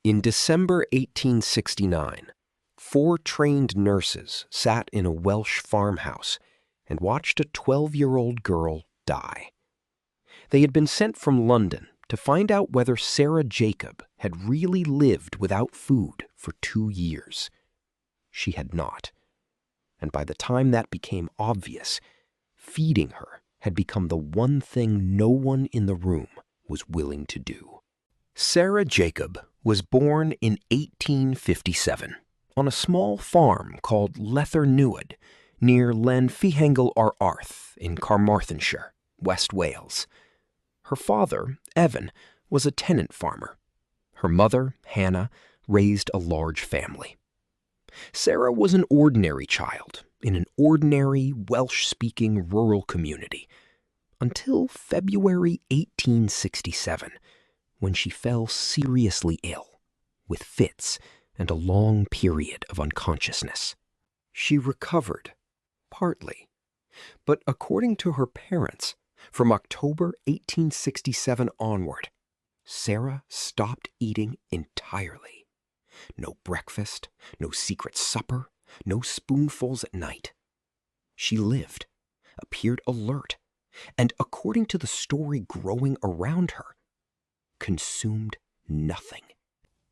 In December 1869, 4 trained nurses sat in a Welsh farmhouse and watched a 12-year-old girl die. They had been sent from London to find out whether Sarah Jacob had really lived without food for 2 years. She had not. And by the time that became obvious, feeding her had become the one thing no one in the room was willing to do. Sarah Jacob was born in 1857 on a small farm called Lether Newid near Llanfihangel ar Arth in Carmarthenshire, West Wales. Her father, Evan, was a tenant farmer. Her mother, Hannah, raised a large family. Sarah was an ordinary child in an ordinary Welsh-speaking rural community until February 1867, when she fell seriously ill, with fits and a long period of unconsciousness. She recovered, partly, but according to her parents, from October 1867 onward, Sarah stopped eating entirely. No breakfast, no secret supper, no spoonfuls at night. She lived, appeared alert, and according to the story growing around her, consumed nothing.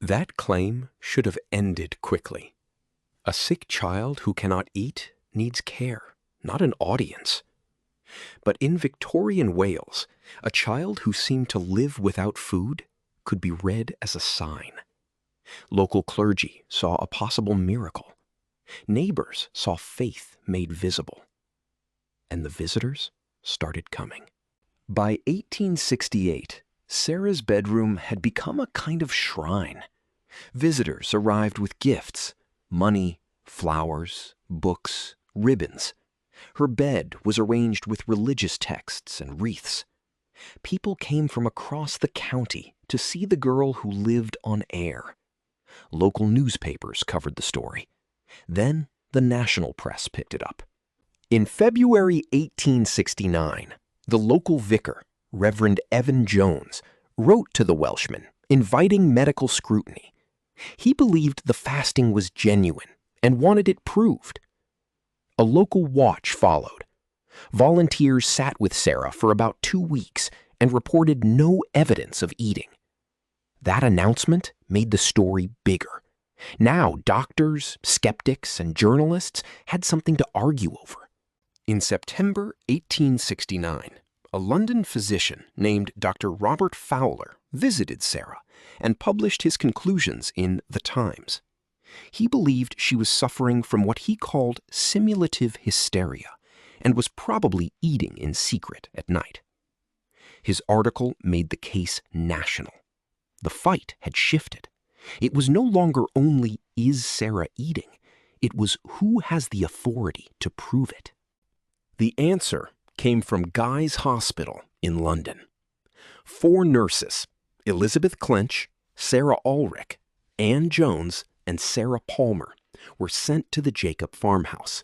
That claim should have ended quickly. A sick child who cannot eat needs care, not an audience. But in Victorian Wales, a child who seemed to live without food could be read as a sign. Local clergy saw a possible miracle. Neighbors saw faith made visible. And the visitors started coming. By 1868, Sarah's bedroom had become a kind of shrine. Visitors arrived with gifts, money, flowers, books, ribbons. Her bed was arranged with religious texts and wreaths. People came from across the county to see the girl who lived on air. Local newspapers covered the story. Then the national press picked it up. In February 1869, the local vicar, Reverend Evan Jones, wrote to the Welshman, inviting medical scrutiny. He believed the fasting was genuine and wanted it proved. A local watch followed. Volunteers sat with Sarah for about 2 weeks and reported no evidence of eating. That announcement made the story bigger. Now doctors, skeptics, and journalists had something to argue over. In September 1869, a London physician named Dr. Robert Fowler visited Sarah and published his conclusions in The Times. He believed she was suffering from what he called simulative hysteria and was probably eating in secret at night. His article made the case national. The fight had shifted. It was no longer only, is Sarah eating? It was, who has the authority to prove it? The answer came from Guy's Hospital in London. 4 nurses, Elizabeth Clinch, Sarah Ulrich, Anne Jones, and Sarah Palmer, were sent to the Jacob farmhouse.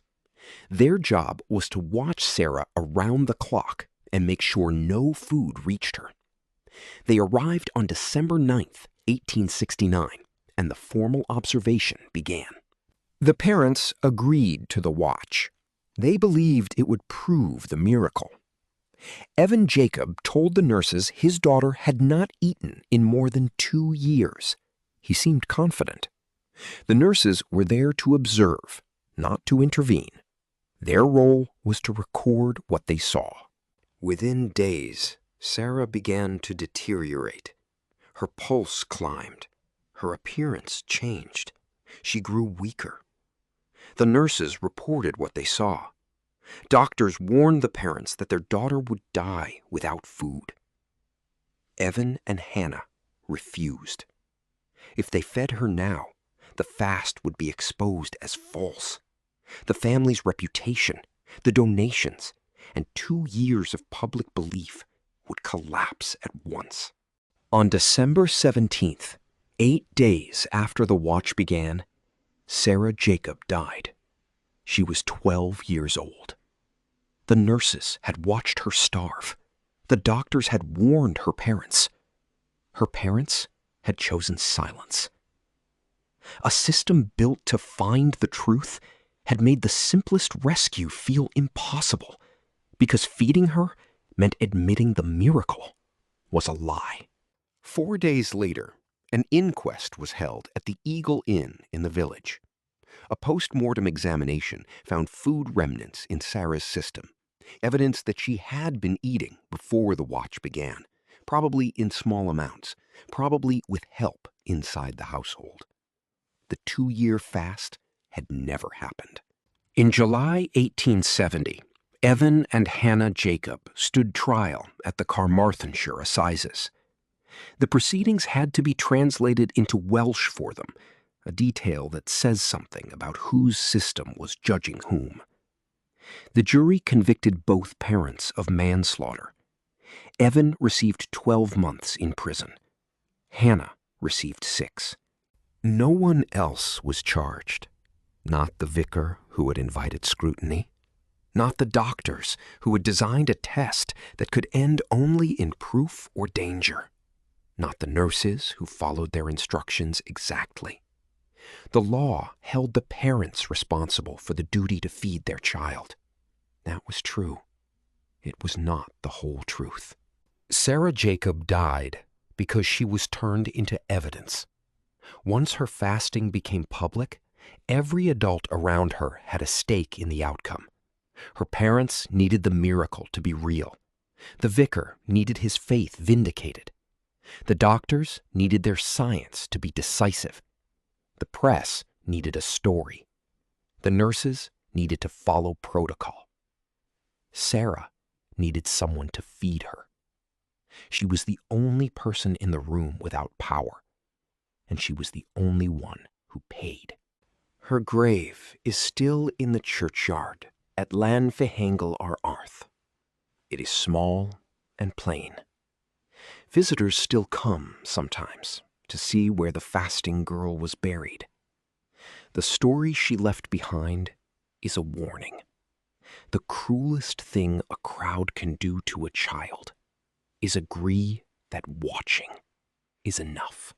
Their job was to watch Sarah around the clock and make sure no food reached her. They arrived on December 9th, 1869, and the formal observation began. The parents agreed to the watch. They believed it would prove the miracle. Evan Jacob told the nurses his daughter had not eaten in more than 2 years. He seemed confident. The nurses were there to observe, not to intervene. Their role was to record what they saw. Within days, Sarah began to deteriorate. Her pulse climbed. Her appearance changed. She grew weaker. The nurses reported what they saw. Doctors warned the parents that their daughter would die without food. Evan and Hannah refused. If they fed her now, the fast would be exposed as false. The family's reputation, the donations, and 2 years of public belief would collapse at once. On December 17th, 8 days after the watch began, Sarah Jacob died. She was 12 years old. The nurses had watched her starve. The doctors had warned her parents. Her parents had chosen silence. a system built to find the truth, had made the simplest rescue feel impossible, because feeding her meant admitting the miracle was a lie. 4 days later, an inquest was held at the Eagle Inn in the village. A post-mortem examination found food remnants in Sarah's system, evidence that she had been eating before the watch began, probably in small amounts, probably with help inside the household. The 2-year fast had never happened. In July 1870, Evan and Hannah Jacob stood trial at the Carmarthenshire Assizes. The proceedings had to be translated into Welsh for them, a detail that says something about whose system was judging whom. The jury convicted both parents of manslaughter. Evan received 12 months in prison. Hannah received 6. No one else was charged. Not the vicar who had invited scrutiny. Not the doctors who had designed a test that could end only in proof or danger. Not the nurses who followed their instructions exactly. The law held the parents responsible for the duty to feed their child. That was true. It was not the whole truth. Sarah Jacob died because she was turned into evidence. Once her fasting became public, every adult around her had a stake in the outcome. Her parents needed the miracle to be real. The vicar needed his faith vindicated. The doctors needed their science to be decisive. The press needed a story. The nurses needed to follow protocol. Sarah needed someone to feed her. She was the only person in the room without power, and she was the only one who paid. Her grave is still in the churchyard at Llanfihangel ar Arth. It is small and plain. Visitors still come sometimes to see where the fasting girl was buried. The story she left behind is a warning. The cruelest thing a crowd can do to a child is agree that watching is enough.